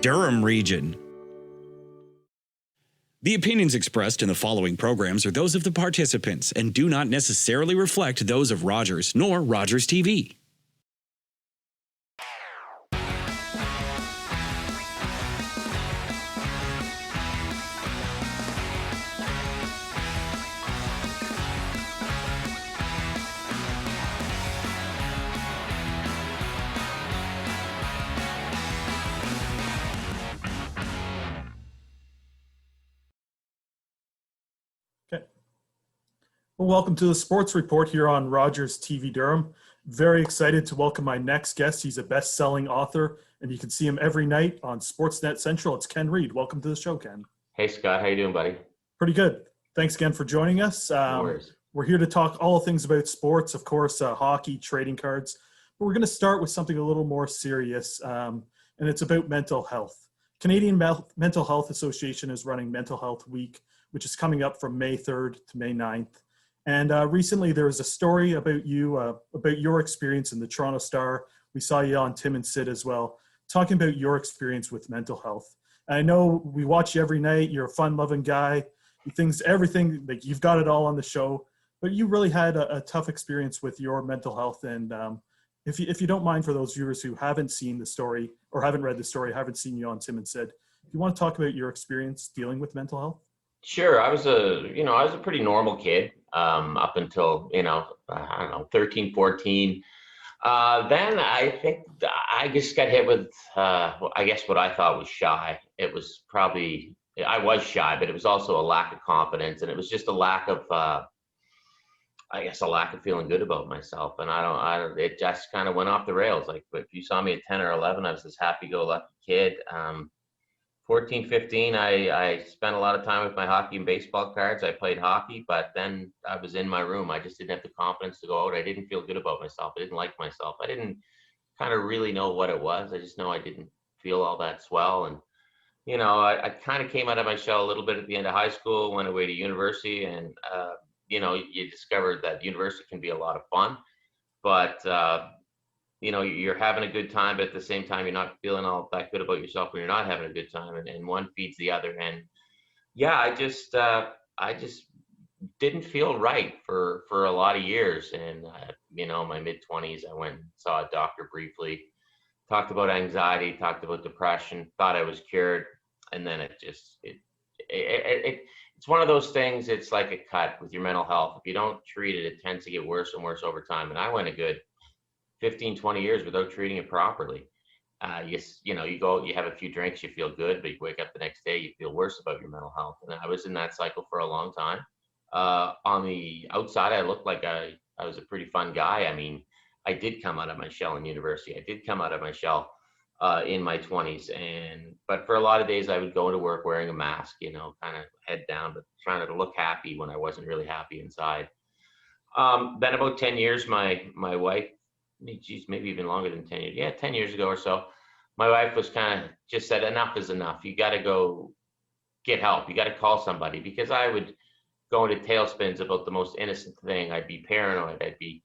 Durham region. The opinions expressed in the following programs are those of the participants and do not necessarily reflect those of Rogers nor Rogers TV. Well, welcome to the Sports Report here on Rogers TV Durham. Very excited to welcome my next guest. He's a best-selling author, and you can see him every night on Sportsnet Central. It's Ken Reid. Welcome to the show, Ken. Hey, Scott. How you doing, buddy? Pretty good. Thanks again for joining us. No worries. We're here to talk all things about sports, of course, hockey, trading cards. But we're going to start with something a little more serious, and it's about mental health. Canadian Mental Health Association is running Mental Health Week, which is coming up from May 3rd to May 9th. And recently there was a story about you, about your experience in the Toronto Star. We saw you on Tim and Sid as well, talking about your experience with mental health. And I know we watch you every night. You're a fun-loving guy. Everything, like you've got it all on the show. But you really had a tough experience with your mental health. And if you don't mind, for those viewers who haven't seen the story or haven't read the story, haven't seen you on Tim and Sid, do you want to talk about your experience dealing with mental health? Sure. I was a pretty normal kid up until, 13, 14. Then I think I just got hit with, what I thought was shy. It was probably, I was shy, but it was also a lack of confidence. And it was just a lack of, a lack of feeling good about myself. And it just kind of went off the rails. Like, if you saw me at 10 or 11, I was this happy-go-lucky kid. 14, 15, I spent a lot of time with my hockey and baseball cards. I played hockey, but then I was in my room. I just didn't have the confidence to go out. I didn't feel good about myself. I didn't like myself. I didn't kind of really know what it was. I just know I didn't feel all that swell. And, I kind of came out of my shell a little bit at the end of high school, went away to university, and, you discovered that university can be a lot of fun, but, you're having a good time, but at the same time, you're not feeling all that good about yourself when you're not having a good time, and one feeds the other. And yeah, I just didn't feel right for a lot of years. And, my mid-20s, I went and saw a doctor briefly, talked about anxiety, talked about depression, thought I was cured. And then it's one of those things. It's like a cut with your mental health. If you don't treat it, it tends to get worse and worse over time. And I went a good 15, 20 years without treating it properly. You go, you have a few drinks, you feel good, but you wake up the next day, you feel worse about your mental health. And I was in that cycle for a long time. On the outside, I looked like I was a pretty fun guy. I mean, I did come out of my shell in university. I did come out of my shell in my 20s. But for a lot of days, I would go into work wearing a mask, kind of head down, but trying to look happy when I wasn't really happy inside. Then about 10 years, my wife, maybe even longer than 10 years. Yeah, 10 years ago or so, my wife was kind of just said, enough is enough. You got to go get help. You got to call somebody, because I would go into tailspins about the most innocent thing. I'd be paranoid. I'd be,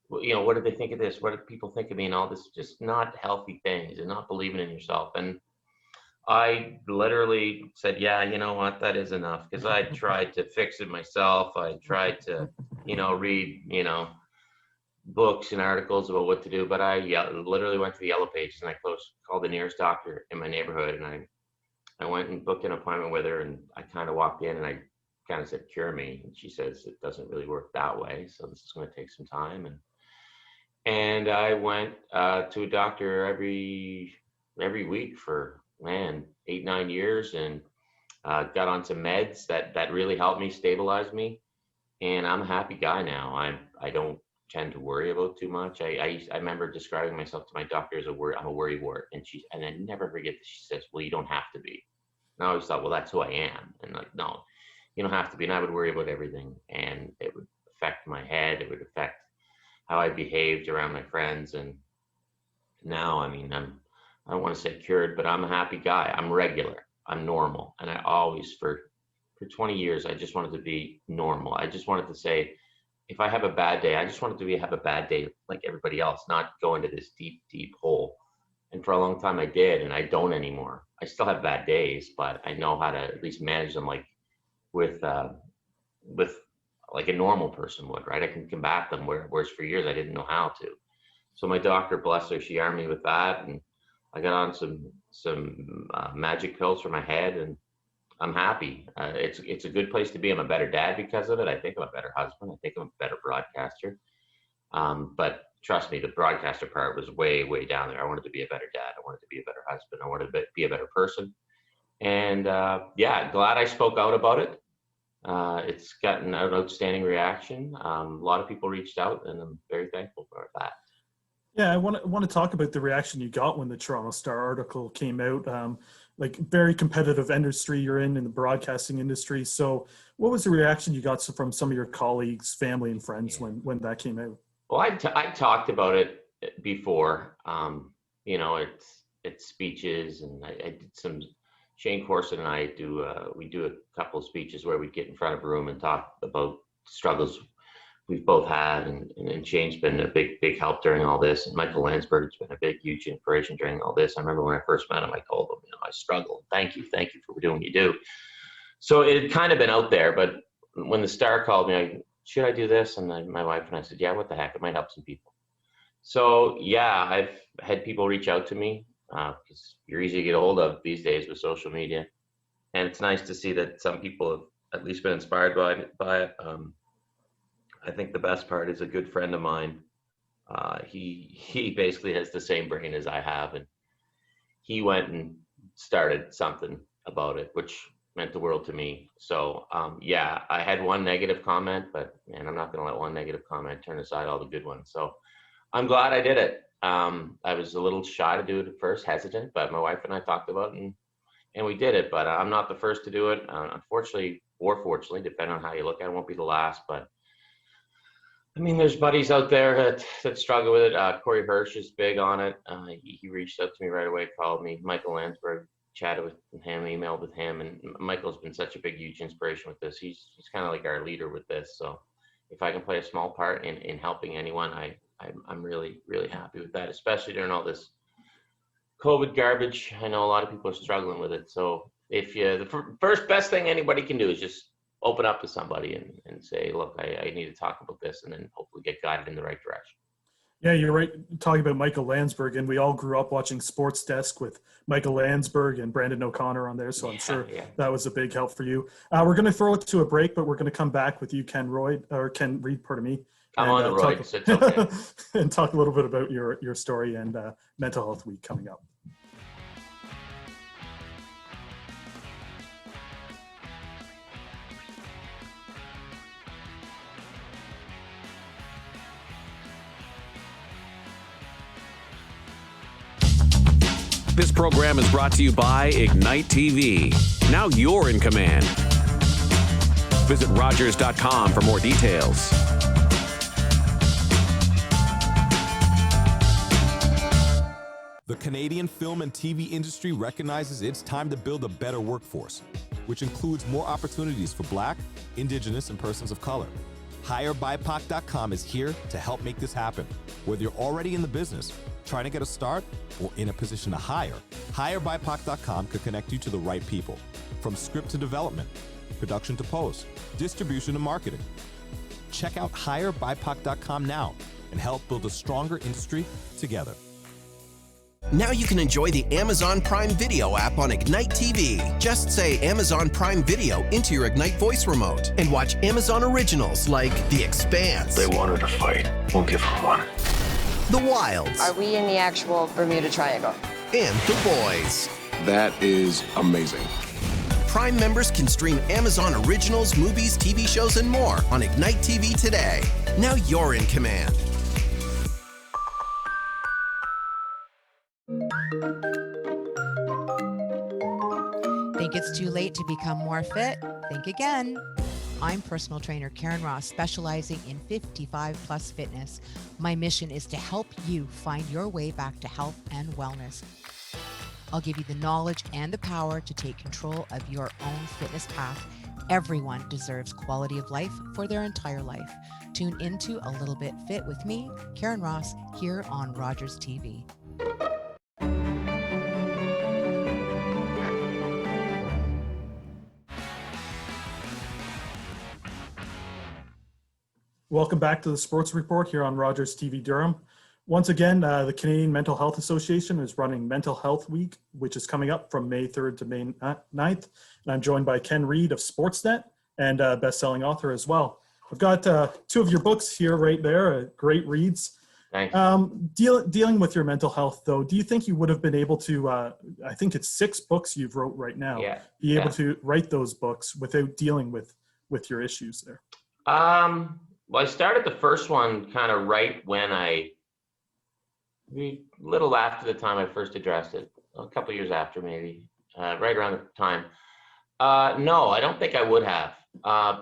what do they think of this? What do people think of me? And all this, just not healthy things, and not believing in yourself. And I literally said, yeah, you know what, that is enough. Because I tried to fix it myself. I tried to, read, books and articles about what to do, but I literally went to the Yellow Pages, and I called the nearest doctor in my neighborhood, and I went and booked an appointment with her, and I kind of walked in and I kind of said, cure me. And she says, it doesn't really work that way, so this is going to take some time. And I went to a doctor every week for 8, 9 years, and got on some meds that really helped me, stabilize me, and I'm a happy guy now. I don't tend to worry about too much. I remember describing myself to my doctor as I'm a worry wart, and I never forget that she says, well, you don't have to be. And I always thought, well, that's who I am. And like, no, you don't have to be. And I would worry about everything, and it would affect my head. It would affect how I behaved around my friends. And now, I don't want to say cured, but I'm a happy guy. I'm regular. I'm normal. And I always, for 20 years, I just wanted to be normal. I just wanted to say, if I have a bad day, I just wanted to have a bad day like everybody else, not go into this deep, deep hole And for a long time I did, and I don't anymore. I still have bad days, but I know how to at least manage them like with like a normal person would, right? I can combat them, whereas for years I didn't know how to. So my doctor, bless her, she armed me with that, and I got on some magic pills for my head, and I'm happy. It's a good place to be. I'm a better dad because of it. I think I'm a better husband. I think I'm a better broadcaster. But trust me, the broadcaster part was way down there. I wanted to be a better dad. I wanted to be a better husband. I wanted to be a better person. And yeah, glad I spoke out about it. It's gotten an outstanding reaction. A lot of people reached out, and I'm very thankful for that. Yeah, I want to talk about the reaction you got when the Toronto Star article came out. Like, very competitive industry you're in the broadcasting industry. So what was the reaction you got from some of your colleagues, family, and friends when that came out? Well, I talked about it before. You know, it's speeches, and I did some. Shane Corson and I do we do a couple of speeches where we get in front of a room and talk about struggles we've both had, and Shane's been a big help during all this, and Michael Landsberg's been a huge inspiration during all this. I remember when I first met him, I told him, you know, I struggle. Thank you for doing what you do. So it had kind of been out there, but when the Star called me, should I do this? And my wife and I said, yeah, what the heck, it might help some people. So yeah, I've had people reach out to me because you're easy to get a hold of these days with social media, and it's nice to see that some people have at least been inspired by it. I think the best part is a good friend of mine. He basically has the same brain as I have, and he went and started something about it, which meant the world to me. So yeah, I had one negative comment, but man, I'm not going to let one negative comment turn aside all the good ones. So I'm glad I did it. I was a little shy to do it at first, hesitant, but my wife and I talked about it, and we did it. But I'm not the first to do it. Unfortunately, or fortunately, depending on how you look at it, I won't be the last. But I mean, there's buddies out there that struggle with it. Corey Hirsch is big on it. He reached out to me right away, called me. Michael Landsberg, chatted with him, emailed with him, and Michael's been such a huge inspiration with this. He's kind of like our leader with this. So if I can play a small part in helping anyone, I'm really happy with that, especially during all this COVID garbage. I know a lot of people are struggling with it. So if the first best thing anybody can do is just open up to somebody and say, look, I need to talk about this, and then hopefully get guided in the right direction. Yeah, you're right. Talking about Michael Landsberg, and we all grew up watching Sports Desk with Michael Landsberg and Brandon O'Connor on there. So I'm sure that was a big help for you. We're going to throw it to a break, but we're going to come back with you, Ken Reid, pardon me. I'm on the road. It's okay. And talk a little bit about your story and Mental Health Week coming up. This program is brought to you by Ignite TV. Now you're in command. Visit Rogers.com for more details. The Canadian film and TV industry recognizes it's time to build a better workforce, which includes more opportunities for Black, Indigenous, and persons of color. HireBIPOC.com is here to help make this happen. Whether you're already in the business, trying to get a start, or in a position to hire, HireBIPOC.com could connect you to the right people. From script to development, production to post, distribution to marketing. Check out HireBIPOC.com now and help build a stronger industry together. Now you can enjoy the Amazon Prime Video app on Ignite TV. Just say Amazon Prime Video into your Ignite voice remote and watch Amazon originals like The Expanse. They wanted a fight. We'll give them one. The Wilds. Are we in the actual Bermuda Triangle? And The Boys. That is amazing. Prime members can stream Amazon originals, movies, TV shows, and more on Ignite TV today. Now you're in command. Think it's too late to become more fit? Think again. I'm personal trainer Karen Ross, specializing in 55+ fitness. My mission is to help you find your way back to health and wellness. I'll give you the knowledge and the power to take control of your own fitness path. Everyone deserves quality of life for their entire life. Tune into A Little Bit Fit with me, Karen Ross, here on Rogers TV. Welcome back to the Sports Report here on Rogers TV Durham. Once again, the Canadian Mental Health Association is running Mental Health Week, which is coming up from May 3rd to May 9th. And I'm joined by Ken Reid of Sportsnet and best-selling author as well. I've got two of your books here right there, great reads. Thanks. Dealing with your mental health, though, do you think you would have been able to, I think it's 6 books you've wrote right now, be able to write those books without dealing with your issues there? Well, I started the first one kind of right when a little after the time I first addressed it, a couple of years after maybe, right around the time. No, I don't think I would have,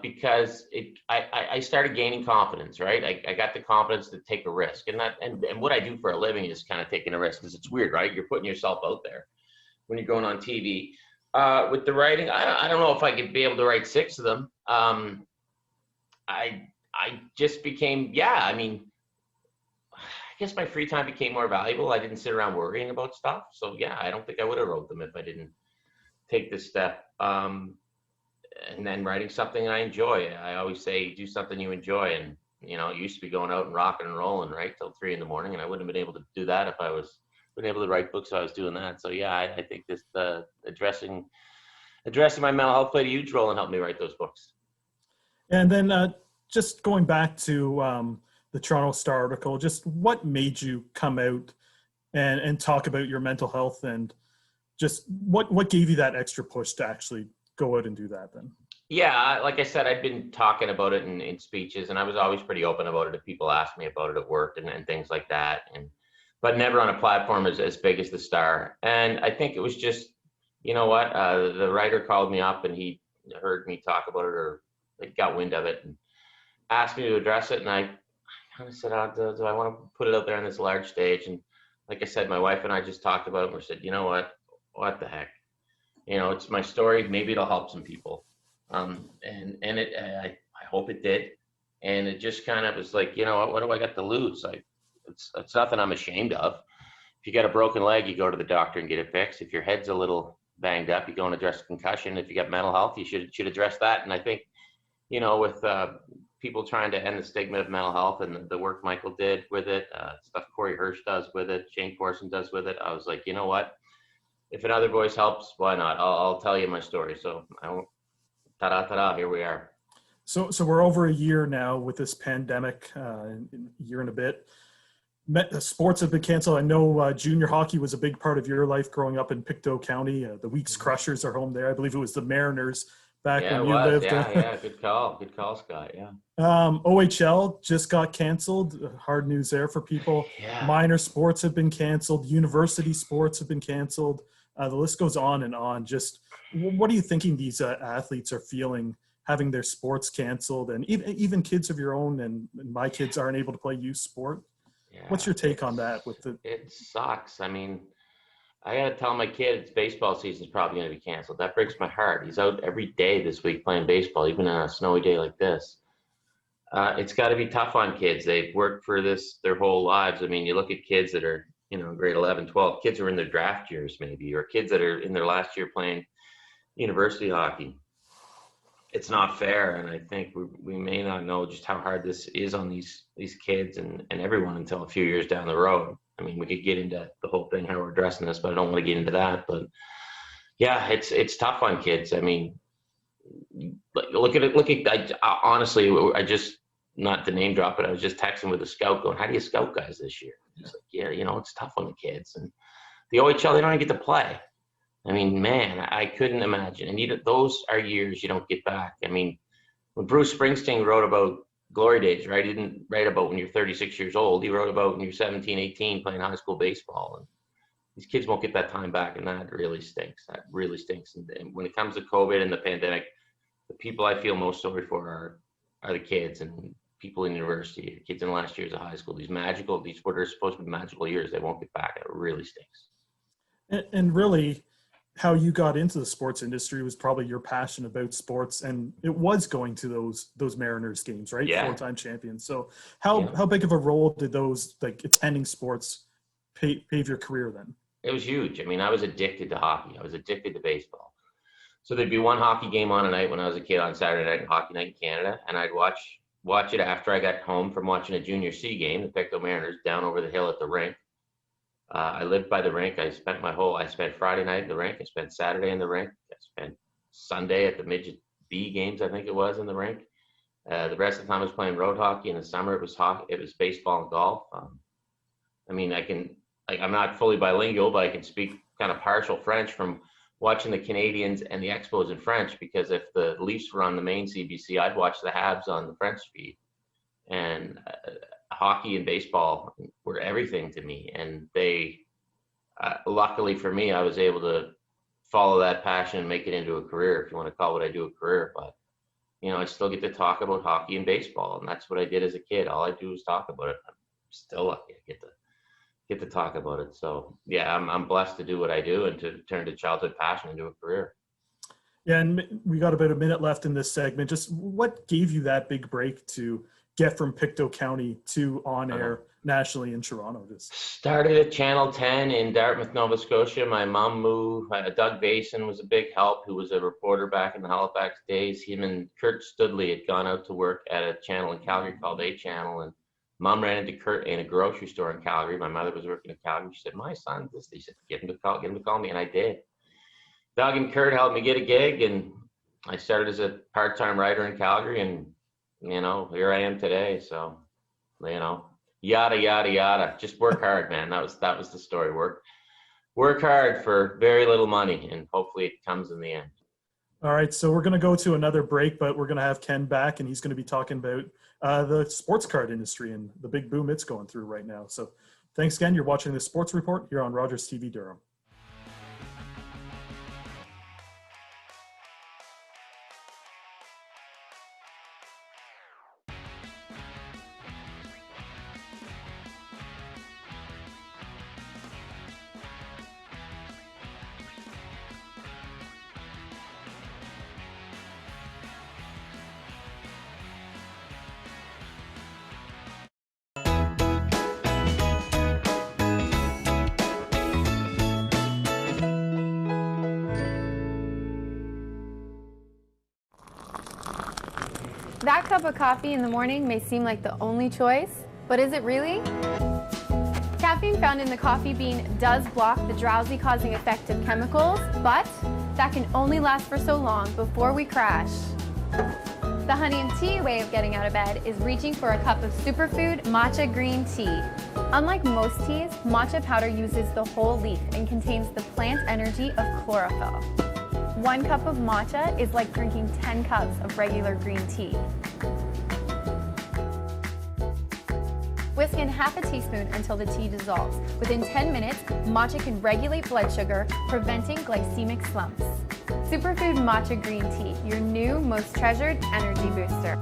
because I started gaining confidence, right? I got the confidence to take a risk, and what I do for a living is kind of taking a risk, because it's weird, right? You're putting yourself out there when you're going on TV. With the writing, I don't know if I could be able to write 6 of them. I just became, I guess my free time became more valuable. I didn't sit around worrying about stuff. So I don't think I would have wrote them if I didn't take this step. And then writing something I enjoy. I always say, do something you enjoy. And, it used to be going out and rocking and rolling, right, till 3 a.m. And I wouldn't have been able to do that if I was been able to write books. So I was doing that. So I think this addressing my mental health played a huge role in helping me write those books. And then just going back to the Toronto Star article, just what made you come out and talk about your mental health, and just what gave you that extra push to actually go out and do that then? Yeah, like I said, I'd been talking about it in speeches, and I was always pretty open about it if people asked me about it at work and things like that, but never on a platform as big as the Star. And I think it was just, the writer called me up and he heard me talk about it, or got wind of it, and asked me to address it. And I kind of said, do I want to put it out there on this large stage? And like I said, my wife and I just talked about it, and we said, what the heck? It's my story. Maybe it'll help some people. I hope it did. And it just kind of was like, what do I got to lose? It's nothing I'm ashamed of. If you got a broken leg, you go to the doctor and get it fixed. If your head's a little banged up, you go and address concussion. If you got mental health, you should address that. And I think, with people trying to end the stigma of mental health and the work Michael did with it, stuff Corey Hirsch does with it, Shane Corson does with it, I was like, what? If another voice helps, why not? I'll tell you my story. So ta-da, here we are. So we're over a year now with this pandemic, a year and a bit. Sports have been canceled. I know junior hockey was a big part of your life growing up in Pictou County. The Weeks Crushers are home there. I believe it was the Mariners back when you lived. Yeah, good call, Scott. Yeah. OHL just got canceled. Hard news there for people. Yeah. Minor sports have been canceled. University sports have been canceled. The list goes on and on. Just what are you thinking these athletes are feeling, having their sports canceled, and even kids of your own and my kids aren't able to play youth sport? Yeah, what's your take on that? It sucks. I mean, I got to tell my kid baseball season's probably going to be canceled. That breaks my heart. He's out every day this week playing baseball, even on a snowy day like this. It's got to be tough on kids. They've worked for this their whole lives. I mean, you look at kids that are, grade 11, 12, kids who are in their draft years maybe, or kids that are in their last year playing university hockey. It's not fair, and I think we may not know just how hard this is on these kids and everyone until a few years down the road. I mean, we could get into the whole thing, how we're addressing this, but I don't want to get into that. But yeah, it's tough on kids. I mean, honestly, I just, not to name drop it, I was just texting with a scout going, how do you scout guys this year? He's like, it's tough on the kids. And the OHL, they don't even get to play. I mean, man, I couldn't imagine. And those are years you don't get back. I mean, when Bruce Springsteen wrote about glory days, right? He didn't write about when you're 36 years old. He wrote about when you're 17, 18 playing high school baseball. And these kids won't get that time back, and that really stinks. That really stinks. And when it comes to COVID and the pandemic, the people I feel most sorry for are the kids and people in university, kids in the last years of high school. These what are supposed to be magical years, they won't get back. It really stinks. And really, how you got into the sports industry was probably your passion about sports, and it was going to those Mariners games, right? Yeah. 4-time champions. So how big of a role did those, like, attending sports pave your career then? It was huge. I mean, I was addicted to hockey. I was addicted to baseball. So there'd be one hockey game on a night when I was a kid on Saturday night, hockey night in Canada, and I'd watch watch it after I got home from watching a Junior C game, the Pictou Mariners, down over the hill at the rink. I lived by the rink. I spent Friday night in the rink. I spent Saturday in the rink. I spent Sunday at the midget B games, I think it was, in the rink. The rest of the time I was playing road hockey. In the summer it was hockey. It was baseball and golf. I mean, I'm not fully bilingual, but I can speak kind of partial French from watching the Canadians and the Expos in French, because if the Leafs were on the main CBC, I'd watch the Habs on the French feed. And hockey and baseball were everything to me. And they, luckily for me, I was able to follow that passion and make it into a career, if you want to call what I do a career. But, you know, I still get to talk about hockey and baseball, and that's what I did as a kid. All I do is talk about it. I'm still lucky I get to talk about it. So yeah, I'm blessed to do what I do and to turn the childhood passion into a career. Yeah, and we got about a minute left in this segment. Just what gave you that big break to get from Pictou County to on air nationally in Toronto? Just started at Channel 10 in Dartmouth, Nova Scotia. My mom moved. Doug Basin was a big help, who was a reporter back in the Halifax days. Him and Kurt Studley had gone out to work at a channel in Calgary called A Channel, and Mom ran into Kurt in a grocery store in Calgary. My mother was working in Calgary. She said, "My son, this." He said, "Get him to call me," and I did. Doug and Kurt helped me get a gig, and I started as a part-time writer in Calgary, and you know, here I am today. So, you know, yada yada yada. Just work hard, man. That was the story. Work hard for very little money, and hopefully it comes in the end. all right, so we're going to go to another break, but we're going to have Ken back, and he's going to be talking about the sports card industry and the big boom it's going through right now. So thanks again. You're watching the Sports Report here on Rogers TV Durham. That cup of coffee in the morning may seem like the only choice, but is it really? Caffeine found in the coffee bean does block the drowsy-causing effect of chemicals, but that can only last for so long before we crash. The honey and tea way of getting out of bed is reaching for a cup of superfood Matcha Green Tea. Unlike most teas, matcha powder uses the whole leaf and contains the plant energy of chlorophyll. 1 cup of matcha is like drinking 10 cups of regular green tea. Whisk in half a teaspoon until the tea dissolves. Within 10 minutes, matcha can regulate blood sugar, preventing glycemic slumps. Superfood Matcha Green Tea, your new, most treasured energy booster.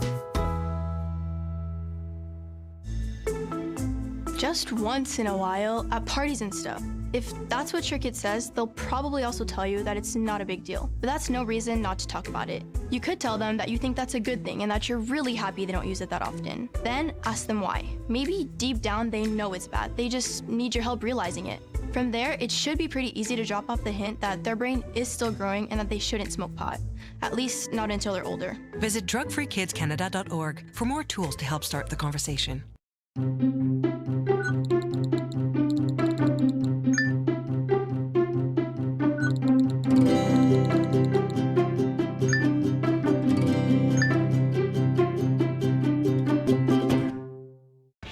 Just once in a while, at parties and stuff. If that's what your kid says, they'll probably also tell you that it's not a big deal. But that's no reason not to talk about it. You could tell them that you think that's a good thing and that you're really happy they don't use it that often. Then ask them why. Maybe deep down they know it's bad. They just need your help realizing it. From there, it should be pretty easy to drop off the hint that their brain is still growing and that they shouldn't smoke pot. At least not until they're older. Visit drugfreekidscanada.org for more tools to help start the conversation.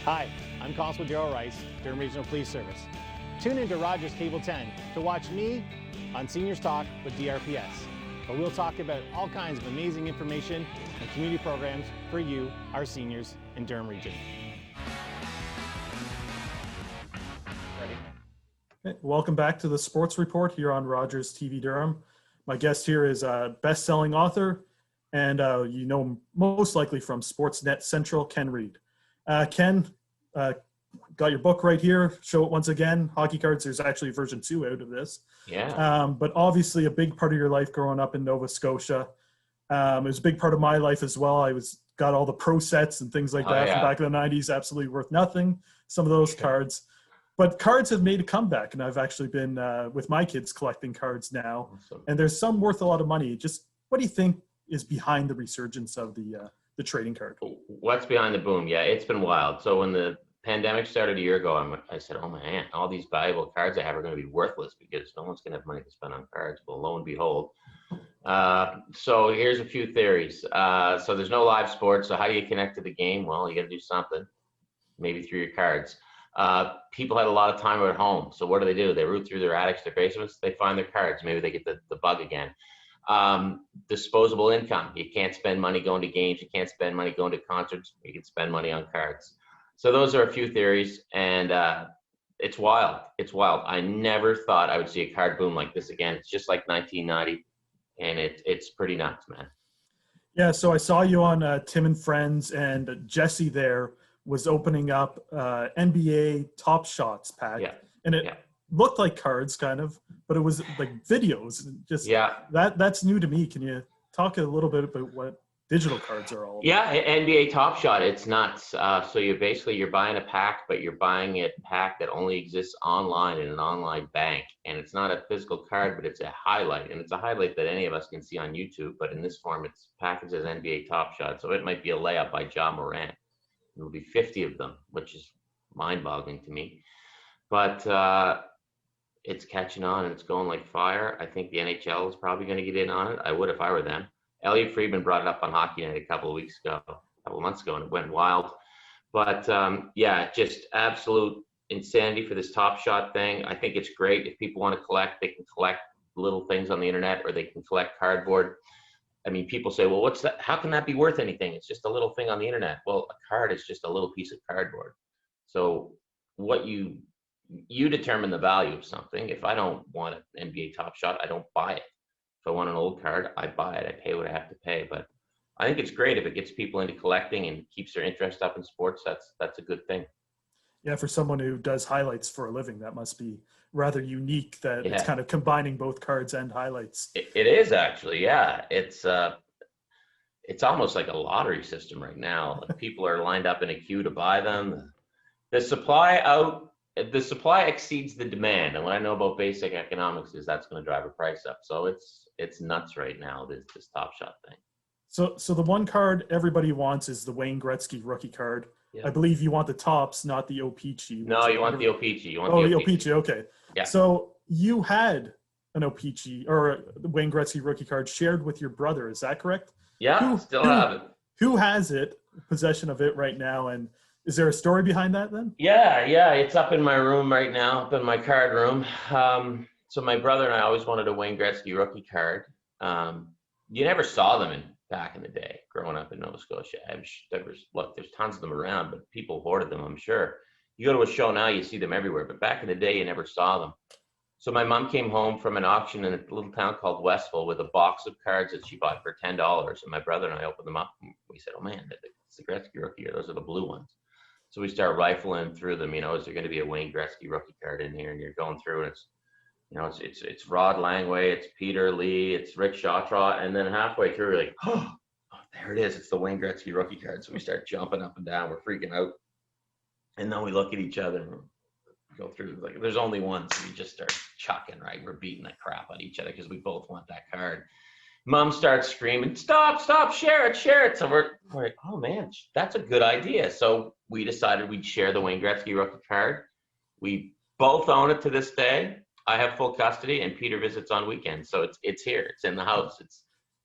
Hi, I'm Constable Darrell Rice, Durham Regional Police Service. Tune into Rogers Cable 10 to watch me on Seniors Talk with DRPS, where we'll talk about all kinds of amazing information and community programs for you, our seniors in Durham Region. Okay, welcome back to the Sports Report here on Rogers TV Durham. My guest here is a best-selling author, and you know him most likely from Sportsnet Central, Ken Reid. Ken, got your book right here. Show it once again. Hockey Cards. There's actually version 2 out of this. Yeah. But obviously a big part of your life growing up in Nova Scotia. It was a big part of my life as well. I got all the pro sets and things like that from back in the 90s. Absolutely worth nothing, some of those cards. But cards have made a comeback, and I've actually been with my kids collecting cards now. Awesome. And there's some worth a lot of money. Just what do you think is behind the resurgence of the the trading card? What's behind the boom? Yeah, it's been wild. So when the pandemic started a year ago, I said, oh man, all these valuable cards I have are going to be worthless because no one's going to have money to spend on cards. Well, lo and behold. So here's a few theories. So there's no live sports. So how do you connect to the game? Well, you got to do something, maybe through your cards. People had a lot of time at home. So what do? They root through their attics, their basements. They find their cards. Maybe they get the bug again. Disposable income. You can't spend money going to games. You can't spend money going to concerts. You can spend money on cards. So those are a few theories, and it's wild. It's wild. I never thought I would see a card boom like this again. It's just like 1990, and it's pretty nuts, man. Yeah, so I saw you on Tim and Friends, and Jesse there was opening up NBA Top Shots pack, and it looked like cards kind of, but it was like videos. Just that's new to me. Can you talk a little bit about what digital cards are all about? Yeah, NBA Top Shot, it's nuts. So you're buying a pack, but you're buying a pack that only exists online in an online bank, and it's not a physical card, but it's a highlight, and it's a highlight that any of us can see on YouTube, but in this form it's packaged as NBA Top Shot. So it might be a layup by Ja Morant. There will be 50 of them, which is mind-boggling to me, but it's catching on and it's going like fire. I think the NHL is probably going to get in on it. I would if I were them. Elliot Friedman brought it up on Hockey Night a couple of months ago, and it went wild. But just absolute insanity for this Top Shot thing. I think it's great. If people want to collect, they can collect little things on the internet, or they can collect cardboard. I mean, people say, well, what's that? How can that be worth anything? It's just a little thing on the internet. Well, a card is just a little piece of cardboard. So what you determine the value of something. If I don't want an NBA Top Shot, I don't buy it. If I want an old card, I buy it. I pay what I have to pay. But I think it's great if it gets people into collecting and keeps their interest up in sports. That's a good thing. Yeah, for someone who does highlights for a living, that must be rather unique that it's kind of combining both cards and highlights. It is actually, yeah. It's almost like a lottery system right now. Like people are lined up in a queue to buy them. The supply exceeds the demand, and what I know about basic economics is that's going to drive a price up. So it's nuts right now, this Top Shot thing. So the one card everybody wants is the Wayne Gretzky rookie card. Yeah. I believe you want the Tops, not the O-Pee-Chee. No, you want the O-Pee-Chee. The O-Pee-Chee, okay. Yeah. So you had an O-Pee-Chee or the Wayne Gretzky rookie card shared with your brother, is that correct? Yeah, still have it. Who has it, possession of it right now, and is there a story behind that then? Yeah, it's up in my room right now, up in my card room. So my brother and I always wanted a Wayne Gretzky rookie card. You never saw them back in the day, growing up in Nova Scotia. There's tons of them around, but people hoarded them, I'm sure. You go to a show now, you see them everywhere, but back in the day, you never saw them. So my mom came home from an auction in a little town called Westville with a box of cards that she bought for $10, and my brother and I opened them up, and we said, oh man, it's the Gretzky rookie, those are the blue ones. So we start rifling through them. Is there going to be a Wayne Gretzky rookie card in here? And you're going through, and it's Rod Langway, it's Peter Lee, it's Rick Shawtraw, and then halfway through, we're like, oh, there it is. It's the Wayne Gretzky rookie card. So we start jumping up and down. We're freaking out, and then we look at each other and go through. Like, there's only one, so we just start chucking. Right, we're beating the crap out of each other because we both want that card. Mom starts screaming, stop, share it. So we're like, oh man, that's a good idea. So we decided we'd share the Wayne Gretzky rookie card. We both own it to this day. I have full custody, and Peter visits on weekends. So it's here, it's in the house.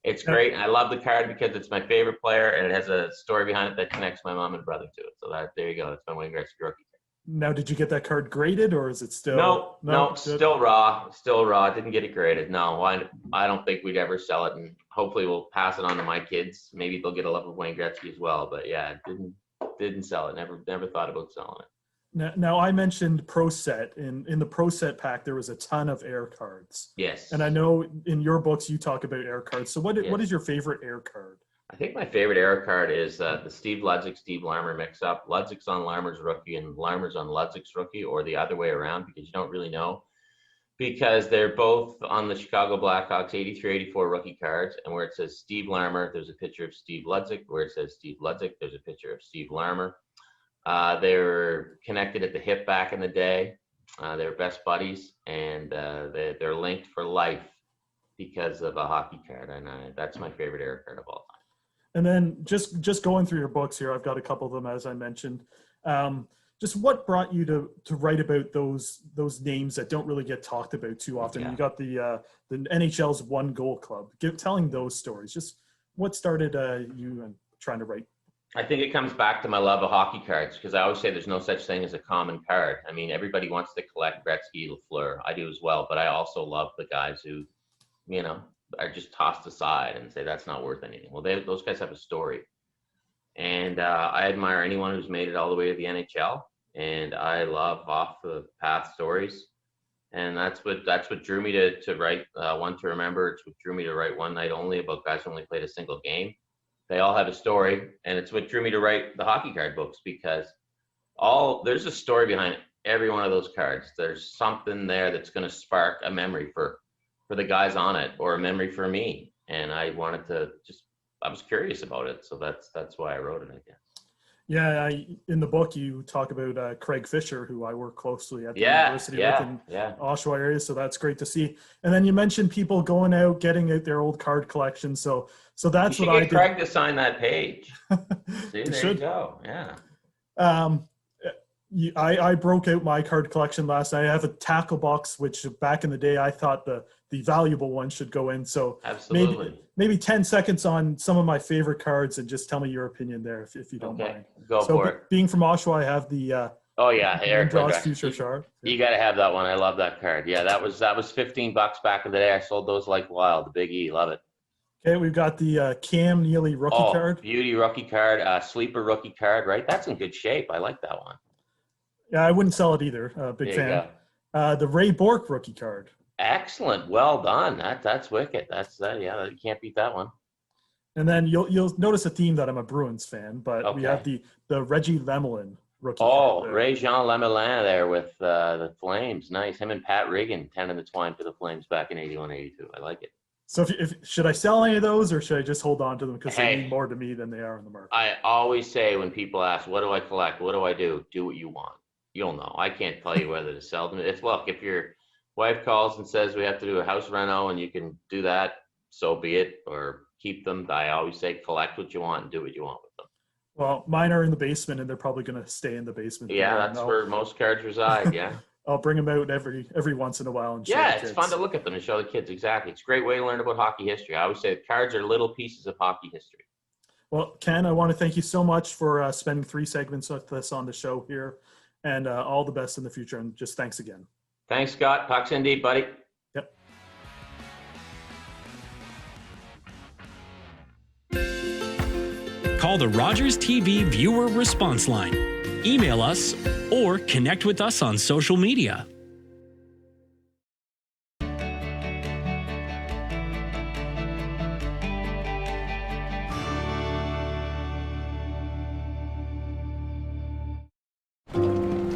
It's great. And I love the card because it's my favorite player, and it has a story behind it that connects my mom and brother to it. So there you go. It's my Wayne Gretzky rookie card. Now, did you get that card graded, or is it still? No, still raw. Didn't get it graded. No, I don't think we'd ever sell it, and hopefully we'll pass it on to my kids. Maybe they'll get a love of Wayne Gretzky as well. But yeah, didn't sell it. Never thought about selling it. Now I mentioned Pro Set. In the Pro Set pack, there was a ton of air cards. Yes. And I know in your books you talk about air cards. So what is your favorite air card? I think my favorite air card is the Steve Ludzik, Steve Larmer mix-up. Ludzik's on Larmer's rookie and Larmer's on Ludzik's rookie, or the other way around, because you don't really know. Because they're both on the Chicago Blackhawks 83-84 rookie cards, and where it says Steve Larmer, there's a picture of Steve Ludzik. Where it says Steve Ludzik, there's a picture of Steve Larmer. They were connected at the hip back in the day. They were best buddies, and they're linked for life because of a hockey card, and that's my favorite air card of all time. And then just going through your books here, I've got a couple of them, as I mentioned. Just what brought you to write about those names that don't really get talked about too often? You got the NHL's One Goal Club. Telling those stories. Just what started you and trying to write? I think it comes back to my love of hockey cards, because I always say there's no such thing as a common card. I mean, everybody wants to collect Gretzky, Lafleur. I do as well, but I also love the guys who, you know, are just tossed aside and say that's not worth anything. Well, those guys have a story. And I admire anyone who's made it all the way to the NHL, and I love off the path stories. And that's what drew me to write One to Remember. It's what drew me to write One Night Only, about guys who only played a single game. They all have a story, and it's what drew me to write the hockey card books, because there's a story behind every one of those cards. There's something there that's going to spark a memory for the guys on it, or a memory for me. And I wanted to I was curious about it, so that's why I wrote it, I guess. Yeah, in the book you talk about Craig Fisher, who I work closely at the university with in Oshawa area, so that's great to see. And then you mentioned people going out, getting out their old card collection. So that's what I did. Craig to sign that page. See, there you go. Yeah. I broke out my card collection last night. I have a tackle box, which back in the day I thought the valuable one should go in. So absolutely, maybe 10 seconds on some of my favorite cards, and just tell me your opinion there if you don't mind. Go for it. Being from Oshawa, I have the Eric Draws Future Shard. You got to have that one. I love that card. Yeah, that was $15 back in the day. I sold those like wild. The Big E, love it. Okay, we've got the Cam Neely rookie card. Beauty rookie card, sleeper rookie card, right? That's in good shape. I like that one. Yeah, I wouldn't sell it either. Big fan. The Ray Bork rookie card. Excellent. Well done. That's wicked. You can't beat that one. And then you'll notice a theme that I'm a Bruins fan, but we have the Reggie Lemelin rookie card. Ray-Jean Lemelin there with the Flames. Nice. Him and Pat Riggin tending the twine for the Flames back in 81-82. I like it. So should I sell any of those, or should I just hold on to them because they mean more to me than they are in the market? I always say when people ask, what do I collect? What do I do? Do what you want. You'll know. I can't tell you whether to sell them. If your wife calls and says we have to do a house reno and you can do that, so be it, or keep them. I always say collect what you want and do what you want with them. Well, mine are in the basement, and they're probably going to stay in the basement. Yeah, that's where most cards reside. Yeah. I'll bring them out every once in a while and show the kids. It's fun to look at them and show the kids. Exactly. It's a great way to learn about hockey history. I always say the cards are little pieces of hockey history. Well, Ken, I want to thank you so much for spending 3 segments with us on the show here, and all the best in the future. And just thanks again. Thanks, Scott. Pucks indeed, buddy. Yep. Call the Rogers TV viewer response line. Email us or connect with us on social media.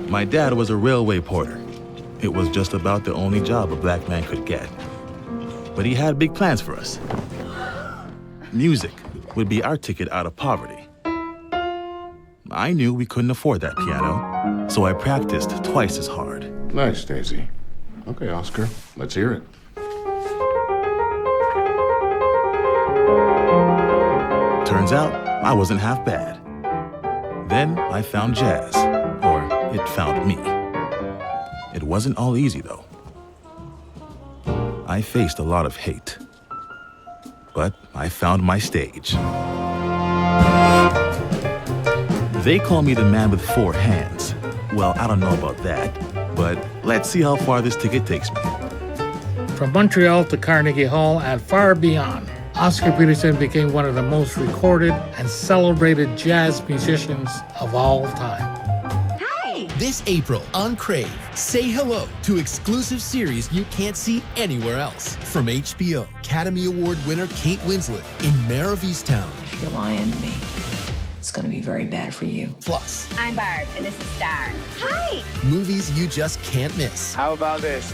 My dad was a railway porter. It was just about the only job a black man could get. But he had big plans for us. Music would be our ticket out of poverty. I knew we couldn't afford that piano, so I practiced twice as hard. Nice, Daisy. Okay, Oscar, let's hear it. Turns out, I wasn't half bad. Then I found jazz, or it found me. It wasn't all easy, though. I faced a lot of hate. But I found my stage. They call me the man with 4 hands. Well, I don't know about that, but let's see how far this ticket takes me. From Montreal to Carnegie Hall and far beyond, Oscar Peterson became one of the most recorded and celebrated jazz musicians of all time. This April on Crave, say hello to exclusive series you can't see anywhere else. From HBO, Academy Award winner Kate Winslet in Mare of Easttown. If you're lying to me, it's going to be very bad for you. Plus, I'm Barb, and this is Star. Movies you just can't miss. How about this?